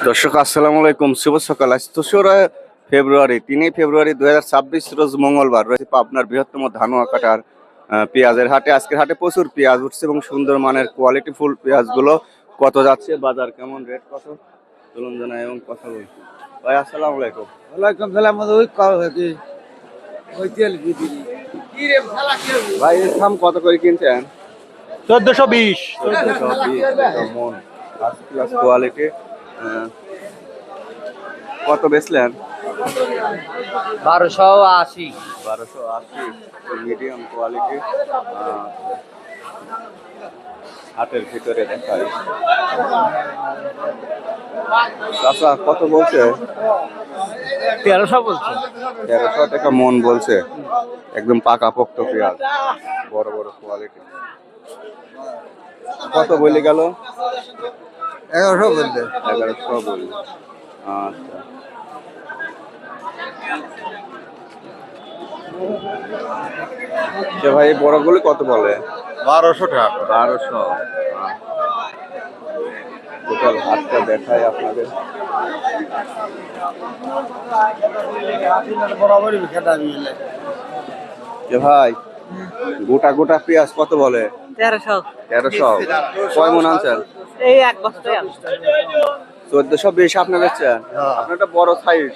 দর্শক আসসালামু আলাইকুম, শুভ সকাল। আজ 2রা ফেব্রুয়ারি, 3 ফেব্রুয়ারি 2026 রোজ মঙ্গলবার। রয়েছে পাবনার বৃহত্তম ধানুয়া কাটার পেঁয়াজের হাটে। আজকের হাটে প্রচুর পেঁয়াজ উঠছে এবং সুন্দর মানের কোয়ালিটি ফুল পেঁয়াজগুলো কত যাচ্ছে, বাজার কেমন, রেট কত, চলুন জানাই এবং কথা বলি। ভাই আসসালামু আলাইকুম। ওয়ালাইকুম সালাম। ভাই এই থাম কত করে কিনছেন? 1420। 1420 টাকা মন, ফার্স্ট ক্লাস কোয়ালিটি। কত বেচলেন? 1280। 1280 মিডিয়াম কোয়ালিটি। হাটের ভিতরে দেখায়। চাচা কত বলছে? 1300 বলছে। 1300 টাকা মন বলছে। একদম পাকা পোক্ত পেঁয়াজ, বড় বড় কোয়ালিটি। কত বলে গেল? 1100 বলছে। 1100 বলল। আচ্ছা, ভাই বড়গুলি কত বলে? 1200 টাকা। 1200। টোটাল হাটটা দেখায় আপনাদের। বরাবরই খেতা মিলে। ভাই গোটা গোটা পেঁয়াজ কত বলে? 1300। 1300। কয় মন আনছেন? এই এক বস্তায় 1420 আপনি বেচছেন? আপনার একটা বড় সাইজ,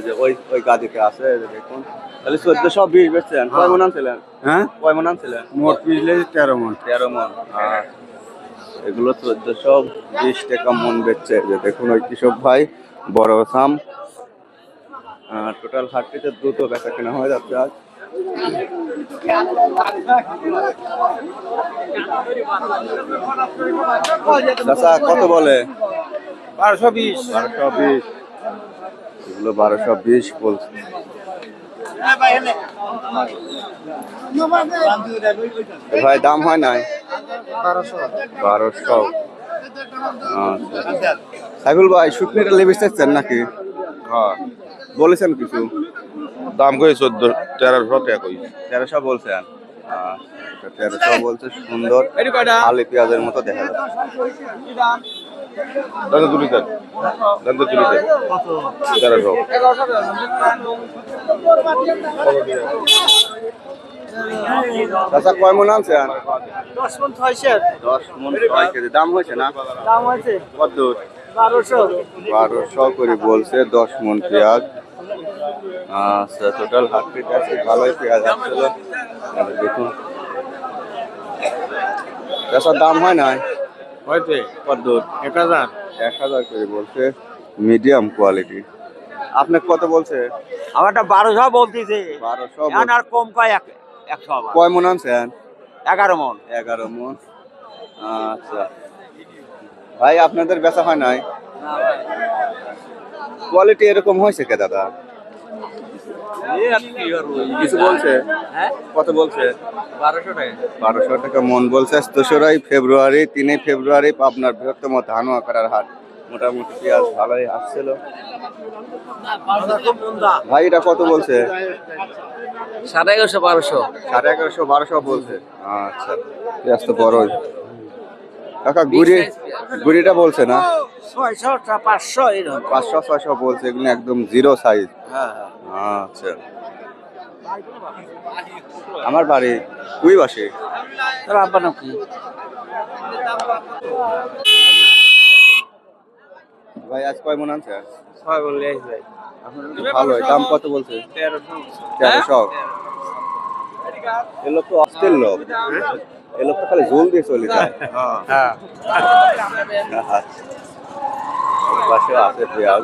যে ওই ওই গাদিতে আছে দেখুন। তাহলে 1420 বেচছেন। কয় মন আনছিলেন? হ্যাঁ, কয় মন আনছিলেন? মোট পিছলে 13 মণ। 13 মন। এগুলো 1420 টাকা মন বেচছে। যে দেখুন ওই কৃষক ভাই বড় সাম। টোটাল হাটটিতে দ্রুত বেচা কেনা হয়ে যাচ্ছে আজ। চাচা কত বলে? 1220। 1220। এগুলো 1220 বলছে। ভাই দাম হয় নাই? 1200। সাইফুল ভাই শুকনিটা লেবিস চাচ্ছেন নাকি? হ্যাঁ, বলেছেন কিছু? দাম কই 1300 টাকা কই। 1300 বলছেন। 1300 বলছে। সুন্দর খালি পেঁয়াজের মতো দেখা যাচ্ছে। দাদা তুলি দেন। দাদা তুলি দেন। 1300। চাচা কয় মন আনছেন? 10 মণ হইছে। 10 মন 6 কেজি। দাম হয়েছে না? দাম হইছে কত দূর? 1200। 1200 করে বলছে 10 মন পেঁয়াজ। আচ্ছা, টোটাল হাট পেতে আছে, ভালোই পেঁয়াজ আসছিল। দেখুন চাচার দাম হয় নাই? হইছে কত দূর? 1000। 1000 করে বলছে, মিডিয়াম কোয়ালিটি। আপনি কত বলছে? আমারটা 1200 বলতিছে। 1200। এখন আর কম কয় 100 আবার। কয় মন আনছেন? 11 মণ। 11 মন। আচ্ছা ভাই, আপনাদের বেচা হয় নাই? কোয়ালিটি এরকম হয়েছে কে দাদা? কিছু বলছে? হ্যাঁ, কত বলছে? 1200 টাকা। 1200 টাকা মন বলছে। 2রা ফেব্রুয়ারি, 3 ফেব্রুয়ারি পাবনার বৃহত্তম ধানুয়া কাটার হাট। মোটামুটি পেঁয়াজ ভালোই আসছিল। ভাই এটা কত বলছে? 1150 1200। 1150 1200 বলছে। আচ্ছা, পেঁয়াজ তো বড়ই। কাকা গুড়িটা বলছে না? 600 টা 500 এরকম। 500 600 বলছে। এগুলো একদম জিরো সাইজ। হ্যাঁ। আচ্ছা, আমার বাড়ি কুইবাসী। তার আব্বা নাকি? ভাই আজ কয় মন আনছে? 6 বললে ভাই। ভালোই। দাম কত বলছে? 1300। এ লোক তো অস্থির লোক। এ লোক তো খালি ঝোল দিয়ে চলে যায়। হ্যাঁ। পাশে আছে পেঁয়াজ।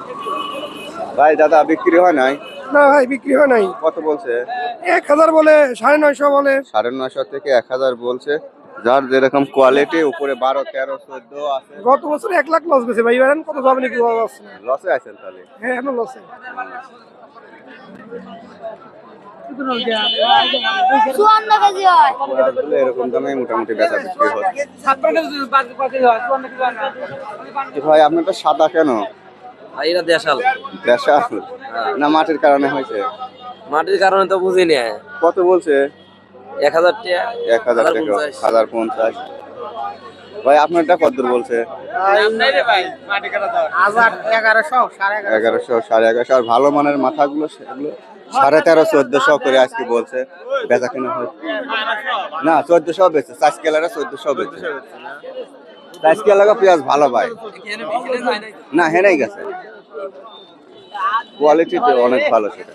ভাই দাদা বিক্রি হয় নাই? না ভাই, বিক্রি হয় নাই। কত বলছে? 1000 বলে, 950 বলে। 950 থেকে 1000 বলছে। যার যেরকম কোয়ালিটি, উপরে 12 13 14 আছে। গত বছর 1 লাখ লস গেছে ভাই, এবার কত যাবে নাকি আছে? লসে আছেন তাহলে? হ্যাঁ, এখন লসে। এরকম দামে মোটামুটি বেচা বিক্রি হচ্ছে। ভাই আপনারটা সাদা কেন? এরা দেশাল। দেশাল না মাটির কারণে হয়েছে? মাটির কারণে তো বুঝি না। কত বলছে? 1000 টাকা। 1000 টাকা। 1050। ভাই আপনারটা কতদূর বলছে? 1100 1150 1100 1150 আর ভালো মানের মাথাগুলো সেগুলো 1350 1400 করে আজকে বলছে বেচা কিনা হয় না 1400 বেচে সাইজকেলারা 1400 বেচে সাইজকেলারা পেঁয়াজ ভালো ভাই না হেনেই গেছে কোয়ালিটিতে অনেক ভালো সেটা